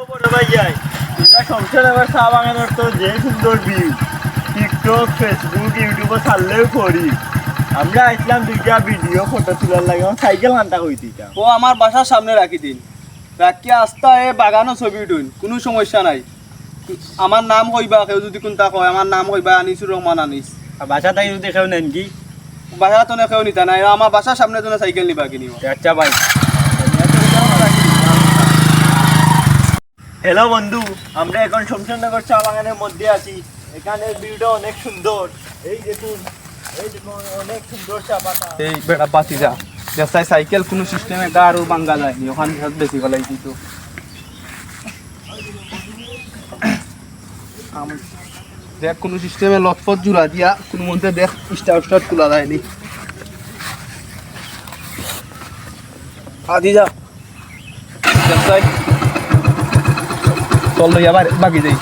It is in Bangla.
বড় ভাই যাই তোমরা সংসার এবার চা বাগানের তো যে সুন্দর ভিউ টিকটক ফেসবুক ইউটিউবে ছাড়লেও করি আমরা আসলাম দুইটা ভিডিও ফটো তোলার লাগে সাইকেল আনতা কইতিটা ও আমার বাসার সামনে রাখি দিন রাখিয়া আস্তা এ বাগানও ছবি উঠুন কোনো সমস্যা নাই আমার নাম কইবা কেউ যদি কোনটা কয় আমার নাম কইবা আনিসুর রহমান আনিস বাসা তাই দেখেও নেন কি বাসা তো কেউ নিতা নাই আমার বাসার সামনে তো সাইকেল নিবা কিনিব আচ্ছা ভাই হ্যালো বন্ধু আমরা এখন শমশেরনগর চা বাগানের মধ্যে আছি এখানে ভিউটা অনেক সুন্দর এই দেখুন অনেক সুন্দর চা বাগান এই বেড়া পাতি যা রাস্তায় সাইকেল কোনো সিস্টেমে কার ও বাঙ্গা যায়নি ওখানে বেশি ফেলাই দিত দেখ কোনো সিস্টেমে লটপট জুড়া দিয়া কোনো মধ্যে দেখ স্টার্ট তোলা যায়নি আদি যা রাস্তায় চল লইয়া বাকি যাই